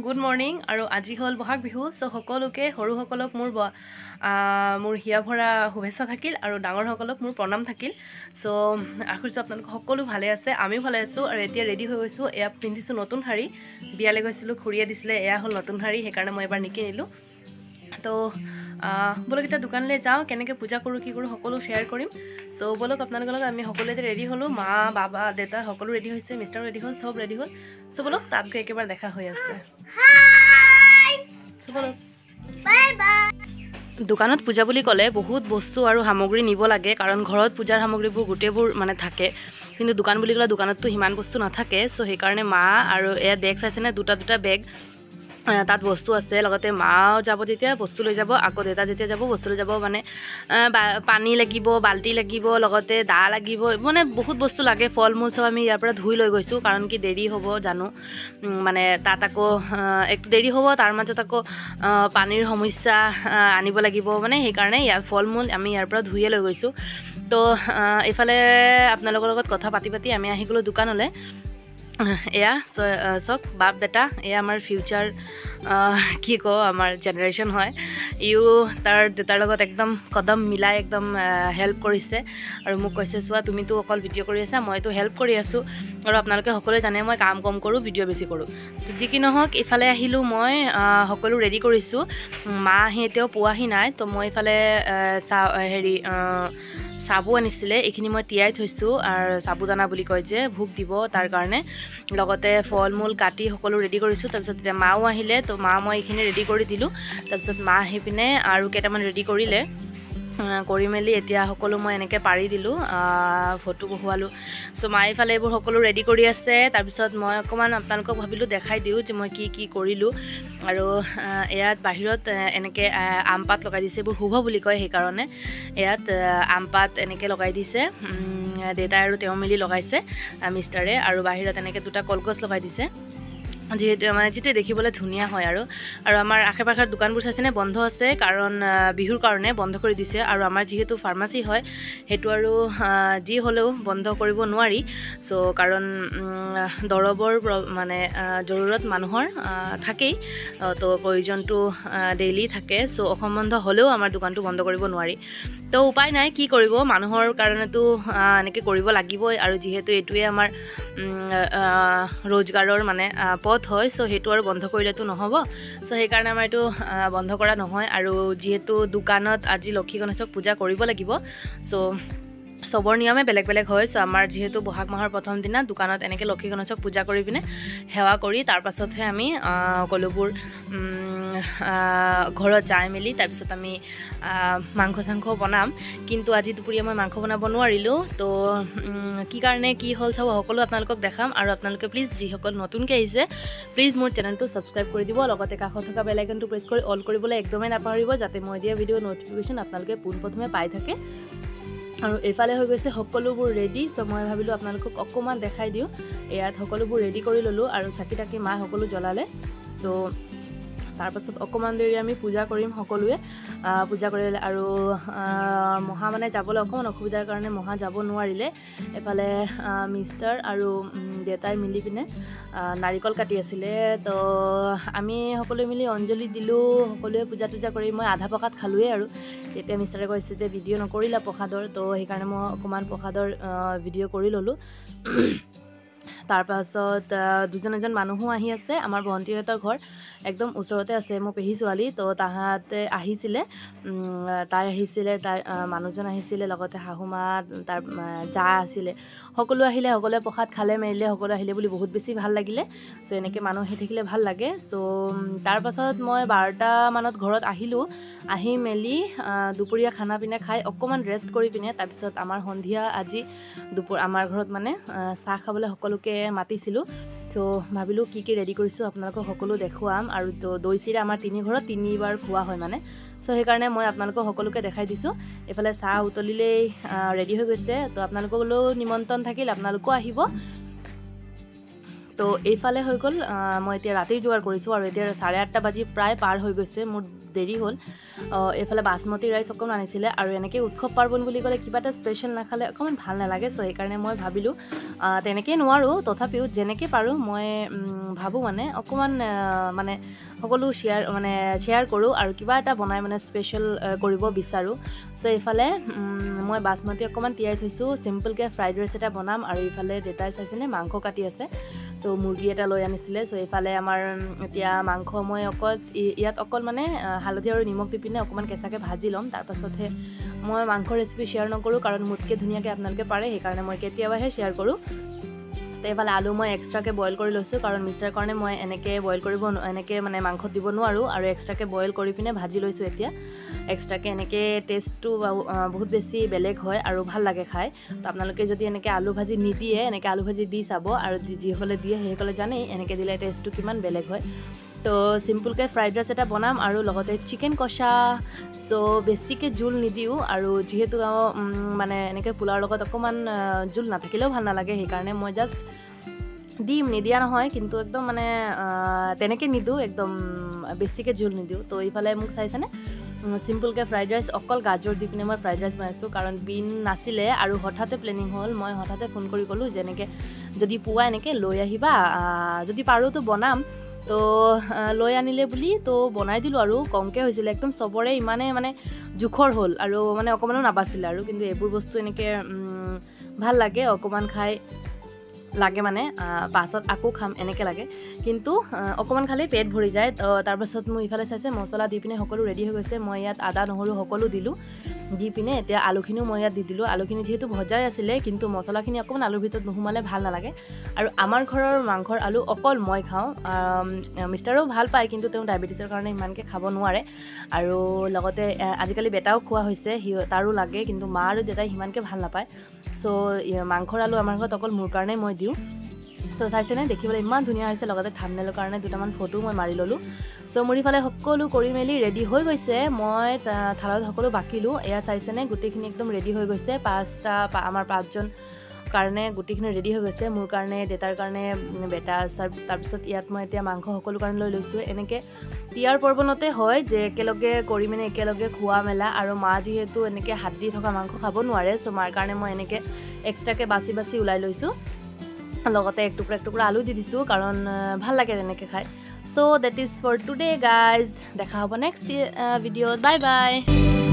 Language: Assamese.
গুড মৰ্নিং আৰু আজি হ'ল বহাগ বিহু সো সকলোকে সৰুসকলক মোৰ হিয়া ভৰা শুভেচ্ছা থাকিল আৰু ডাঙৰসকলক মোৰ প্ৰণাম থাকিল সো আশা কৰিছোঁ আপোনালোক সকলো ভালে আছে আমিও ভালে আছোঁ আৰু এতিয়া ৰেডি হৈ গৈছোঁ এয়া পিন্ধিছোঁ নতুন শাৰী বিয়ালৈ গৈছিলোঁ খুৰীয়ে দিছিলে এয়া হ'ল নতুন শাৰী সেইকাৰণে মই এবাৰ নিকিনিলোঁ তো বলক এতিয়া দোকানলৈ যাওঁ কেনেকৈ পূজা কৰোঁ কি কৰোঁ সকলো শ্বেয়াৰ কৰিম সো বলক আপোনালোকৰ লগত আমি সকলোৱে ৰেডি হ'লোঁ মা বাবা দেউতা সকলো ৰেডি হৈছে মিষ্টাৰো ৰেডি হ'ল চব ৰেডি হ'ল সো বলক তাত গৈ একেবাৰে দেখা হৈ আছে সো বলক বাই বাই দোকানত পূজা বুলি ক'লে বহুত বস্তু আৰু সামগ্ৰী নিব লাগে কাৰণ ঘৰত পূজাৰ সামগ্ৰীবোৰ গোটেইবোৰ মানে থাকে কিন্তু দোকান বুলি ক'লে দোকানততো সিমান বস্তু নাথাকে সো সেইকাৰণে মা আৰু এয়া বেগ চাইছেনে দুটা বেগ তাত বস্তু আছে লগতে মাও যাব যেতিয়া বস্তু লৈ যাব আকৌ দেউতা যেতিয়া যাব বস্তু লৈ যাব মানে পানী লাগিব বাল্টি লাগিব লগতে দা লাগিব মানে বহুত বস্তু লাগে ফল মূল সব আমি ইয়াৰ পৰা ধুই লৈ গৈছোঁ কাৰণ কি দেৰি হ'ব জানো মানে তাত আকৌ একটু দেৰি হ'ব তাৰ মাজত আকৌ পানীৰ সমস্যা আনিব লাগিব মানে সেইকাৰণে ইয়াৰ ফল মূল আমি ইয়াৰ পৰা ধুইয়ে লৈ গৈছোঁ তো এইফালে আপোনালোকৰ লগত কথা পাতি আমি আহি গ'লোঁ দোকানলৈ এয়া চক বাপ বেটা এয়া আমাৰ ফিউচাৰ কি কওঁ আমাৰ জেনেৰেশ্যন হয় ইও তাৰ দেউতাৰ লগত একদম কদম মিলাই একদম হেল্প কৰিছে আৰু মোক কৈছে চোৱা তুমিতো অকল ভিডিঅ' কৰি আছা মইতো হেল্প কৰি আছোঁ আৰু আপোনালোকে সকলোৱে জানে মই কাম কম কৰোঁ ভিডিঅ' বেছি কৰোঁ যি কি নহওক ইফালে আহিলোঁ মই সকলো ৰেডি কৰিছোঁ মা আহি এতিয়াও পোৱাহি নাই তো মই ইফালে চাবু আনিছিলে এইখিনি মই তিয়াই থৈছোঁ আৰু চাবুদানা বুলি কয় যে ভোগ দিব তাৰ কাৰণে লগতে ফল মূল কাটি সকলো ৰেডি কৰিছোঁ তাৰপিছত এতিয়া মাও আহিলে তো মা মই এইখিনি ৰেডি কৰি দিলোঁ তাৰপিছত মা আহি পিনে আৰু কেইটামান ৰেডি কৰিলে কৰি মেলি এতিয়া সকলো মই এনেকৈ পাৰি দিলোঁ ফটো বহুৱালোঁ চ' মায়ে এইফালে এইবোৰ সকলো ৰেডি কৰি আছে তাৰপিছত মই অকণমান আপোনালোকক ভাবিলোঁ দেখাই দিওঁ যে মই কি কৰিলোঁ আৰু ইয়াত বাহিৰত এনেকৈ আম পাত লগাই দিছে এইবোৰ শুভ বুলি কয় সেইকাৰণে ইয়াত আম পাত এনেকৈ লগাই দিছে দেউতাই আৰু তেওঁ মিলি লগাইছে মিষ্টাৰে আৰু বাহিৰত এনেকৈ দুটা কলগছ লগাই দিছে যিহেতু মানে যিটো দেখিবলৈ ধুনীয়া হয় আৰু আমাৰ আশে পাশে দোকানবোৰ চাইছেনে বন্ধ আছে কাৰণ বিহুৰ কাৰণে বন্ধ কৰি দিছে আৰু আমাৰ যিহেতু ফাৰ্মাচী হয় সেইটো আৰু যি হ'লেও বন্ধ কৰিব নোৱাৰি চ' কাৰণ দৰৱৰ মানে জৰুৰত মানুহৰ থাকেই তো প্ৰয়োজনটো ডেইলি থাকে চ' অসম বন্ধ হ'লেও আমাৰ দোকানটো বন্ধ কৰিব নোৱাৰি তো উপায় নাই কি কৰিব মানুহৰ কাৰণেতো এনেকৈ কৰিব লাগিবই আৰু যিহেতু এইটোৱে আমাৰ ৰোজগাৰৰ মানে পথ হয় চ' সেইটো আৰু বন্ধ কৰিলেতো নহ'ব চ' সেইকাৰণে আমাৰ এইটো বন্ধ কৰা নহয় আৰু যিহেতু দোকানত আজি লক্ষী গণেশক পূজা কৰিব লাগিব চ' চবৰ নিয়মে বেলেগ বেলেগ হয় চ' আমাৰ যিহেতু বহাগ মাহৰ প্ৰথম দিনা দোকানত এনেকৈ লক্ষী গণেশক পূজা কৰি পিনে সেৱা কৰি তাৰ পাছতহে আমি সকলোবোৰ ঘৰত যাই মেলি তাৰপিছত আমি মাংস চাংস বনাম কিন্তু আজি দুপৰীয়া মই মাংস বনাব নোৱাৰিলোঁ তো কি কাৰণে কি হ'ল চাব সকলো আপোনালোকক দেখাম আৰু আপোনালোকে প্লিজ যিসকল নতুনকৈ আহিছে প্লিজ মোৰ চেনেলটো ছাবস্ক্ৰাইব কৰি দিব লগতে কাষত থকা বেল আইকনটো প্ৰেছ কৰি অল কৰিবলৈ একদমেই নাপাহৰিব যাতে মই দিয়া ভিডিঅ' ন'টিফিকেশ্যন আপোনালোকে পোনপ্ৰথমে পাই থাকে আৰু এইফালে হৈ গৈছে সকলোবোৰ ৰেডি চ' মই ভাবিলোঁ আপোনালোকক অকণমান দেখাই দিওঁ ইয়াত সকলোবোৰ ৰেডি কৰি ল'লোঁ আৰু চাকি তাকি মা সকলো জ্বলালে তো তাৰপাছত অকণমান দেৰি আমি পূজা কৰিম সকলোৱে পূজা কৰিলে আৰু মহা মানে যাবলৈ অকণমান অসুবিধাৰ কাৰণে মহা যাব নোৱাৰিলে এফালে মিষ্টাৰ আৰু দেউতাই মিলি পিনে নাৰিকল কাটি আছিলে তো আমি সকলোৱে মিলি অঞ্জলি দিলোঁ সকলোৱে পূজা টূজা কৰি মই আধা প্ৰসাদ খালোঁৱেই আৰু তেতিয়া মিষ্টাৰে কৈছে যে ভিডিঅ' নকৰিলা প্ৰসাদৰ তো সেইকাৰণে মই অকণমান প্ৰসাদৰ ভিডিঅ' কৰি ল'লোঁ তাৰপাছত দুজন এজন মানুহো আহি আছে আমাৰ ভণ্টিহঁতৰ ঘৰ একদম ওচৰতে আছে মোৰ পেহী ছোৱালী তো তাহাঁতে আহিছিলে তাই আহিছিলে তাই মানুহজন আহিছিলে লগতে শাহুমা তাৰ জা আছিলে সকলো আহিলে সকলোৱে প্ৰসাদ খালে মেলিলে সকলো আহিলে বুলি বহুত বেছি ভাল লাগিলে চ' এনেকৈ মানুহ আহি থাকিলে ভাল লাগে চ' তাৰপাছত মই 12টা মানত ঘৰত আহিলোঁ আহি মেলি দুপৰীয়া খানা পিনা খাই অকণমান ৰেষ্ট কৰি পিনে তাৰপিছত আমাৰ সন্ধিয়া আজি আমাৰ ঘৰত মানে চাহ খাবলৈ সকলোকে মাতিছিলোঁ চ' ভাবিলোঁ কি ৰেডি কৰিছোঁ আপোনালোকক সকলো দেখুৱাম আৰু তো দৈ চিৰা আমাৰ ঘৰত 3বাৰ খোৱা হয় মানে চ' সেইকাৰণে মই আপোনালোকক সকলোকে দেখাই দিছোঁ এইফালে চাহ উতলিলেই ৰেডি হৈ গৈছে তো আপোনালোকলৈও নিমন্ত্ৰণ থাকিল আপোনালোকো আহিব তো এইফালে হৈ গ'ল মই এতিয়া ৰাতিৰ যোগাৰ কৰিছোঁ আৰু এতিয়া 8:30 বাজি প্ৰায় পাৰ হৈ গৈছে মোৰ দেৰি হ'ল এইফালে বাসমতি ৰাইচ অকণমান আনিছিলে আৰু এনেকৈ উৎসৱ পাৰ্বণ বুলি ক'লে কিবা এটা স্পেচিয়েল নাখালে অকণমান ভাল নালাগে চ' সেইকাৰণে মই ভাবিলোঁ তেনেকৈ নোৱাৰোঁ তথাপিও যেনেকৈ পাৰোঁ মই ভাবোঁ মানে অকণমান মানে সকলো শ্বেয়াৰ কৰোঁ আৰু কিবা এটা বনাই মানে স্পেচিয়েল কৰিব বিচাৰোঁ চ' এইফালে মই বাসমতি অকণমান তিয়াই থৈছোঁ চিম্পলকৈ ফ্ৰাইড ৰাইচ এটা বনাম আৰু এইফালে দেউতাই চাইছেনে মাংস কাটি আছে চ' মুৰ্গী এটা লৈ আনিছিলে চ' এইফালে আমাৰ এতিয়া মাংস মই ইয়াত অকল মানে হালধি আৰু নিমখ দি পিনে অকণমান কেঁচাকৈ ভাজি ল'ম তাৰপাছতহে মই মাংস ৰেচিপি শ্বেয়াৰ নকৰোঁ কাৰণ মোতকৈ ধুনীয়াকৈ আপোনালোকে পাৰে সেইকাৰণে মই কেতিয়াবাহে শ্বেয়াৰ কৰোঁ তো এইফালে আলু মই এক্সট্ৰাকৈ বইল কৰি লৈছোঁ কাৰণ মিষ্টাৰ কাৰণে মই এনেকৈ বইল এনেকৈ মানে মাংসত দিব নোৱাৰোঁ আৰু এক্সট্ৰাকৈ বইল কৰি পিনে ভাজি লৈছোঁ এতিয়া এক্সট্ৰাকৈ এনেকৈ টেষ্টটো বহুত বেছি বেলেগ হয় আৰু ভাল লাগে খাই তো আপোনালোকে যদি এনেকৈ আলু ভাজি নিদিয়ে এনেকৈ আলু ভাজি দি চাব আৰু যিসকলে দিয়ে সেইসকলে জানেই এনেকৈ দিলে টেষ্টটো কিমান বেলেগ হয় তো চিম্পুলকৈ ফ্ৰাইড ৰাইচ এটা বনাম আৰু লগতে চিকেন কষা চ' বেছিকৈ জোল নিদিওঁ আৰু যিহেতু মানে এনেকৈ পোলাওৰ লগত অকণমান জোল নাথাকিলেও ভাল নালাগে সেইকাৰণে মই জাষ্ট দিম নিদিয়া নহয় কিন্তু একদম মানে তেনেকৈ নিদিওঁ একদম বেছিকৈ জোল নিদিওঁ তো এইফালে মোক চাইছেনে চিম্পলকৈ ফ্ৰাইড ৰাইচ অকল গাজৰ দি পিনে মই ফ্ৰাইড ৰাইচ বনাইছোঁ কাৰণ বিন নাছিলে আৰু হঠাতে প্লেনিং হ'ল মই হঠাতে ফোন কৰি ক'লোঁ যেনেকৈ যদি পুৱা এনেকৈ লৈ আহিবা যদি পাৰোঁতো বনাম তো লৈ আনিলে বুলি তো বনাই দিলোঁ আৰু কমকৈ হৈছিলে একদম চবৰে ইমানে মানে জোখৰ হ'ল আৰু মানে অকণমানো নাবাছিলে আৰু কিন্তু এইবোৰ বস্তু এনেকৈ ভাল লাগে অকণমান খাই লাগে মানে পাছত আকৌ খাম এনেকৈ লাগে কিন্তু অকণমান খালেই পেট ভৰি যায় তাৰপাছত মোৰ ইফালে চাইছে মছলা দি পিনে সকলো ৰেডি হৈ গৈছে মই ইয়াত আদা নহৰু সকলো দিলোঁ দি পিনে এতিয়া আলুখিনিও মই ইয়াত দি দিলোঁ আলুখিনি যিহেতু ভজাই আছিলে কিন্তু মছলাখিনি অকণমান আলুৰ ভিতৰত নোসোমালে ভাল নালাগে আৰু আমাৰ ঘৰৰ মাংসৰ আলু অকল মই খাওঁ মিষ্টাৰেও ভাল পায় কিন্তু তেওঁ ডায়েবেটিছৰ কাৰণে ইমানকৈ খাব নোৱাৰে আৰু লগতে আজিকালি বেটাও খোৱা হৈছে তাৰো লাগে কিন্তু মা আৰু দেউতাই সিমানকৈ ভাল নাপায় চ' মাংসৰ আলু আমাৰ ঘৰত অকল মোৰ কাৰণে মই দিওঁ তো চাইছেনে দেখিবলৈ ইমান ধুনীয়া হৈছে লগতে থাম্বনেইলৰ কাৰণে দুটামান ফটো মই মাৰি ল'লোঁ চ' মোৰ ইফালে সকলো কৰি মেলি ৰেডি হৈ গৈছে মই থালত সকলো বাকিলোঁ এয়া চাইছেনে গোটেইখিনি একদম ৰেডি হৈ গৈছে আমাৰ পাঁচজন কাৰণে গোটেইখিনি ৰেডি হৈ গৈছে মোৰ কাৰণে দেউতাৰ কাৰণে বেটা তাৰপিছত ইয়াত মই এতিয়া মাংস সকলো কাৰণে লৈ লৈছোঁ এনেকৈ তিয়াৰ পৰ্বণতে হয় যে একেলগে কৰি মানে একেলগে খোৱা মেলা আৰু মা যিহেতু এনেকৈ হাত দি থকা মাংস খাব নোৱাৰে চ' মাৰ কাৰণে মই এনেকৈ এক্সট্ৰাকৈ বাছি ওলাই লৈছোঁ লগতে এক টুকুৰা আলু দি দিছোঁ কাৰণ ভাল লাগে তেনেকৈ খাই চ' that is for today guys দেখা হ'ব নেক্সট ভিডিঅ'ত বাই বাই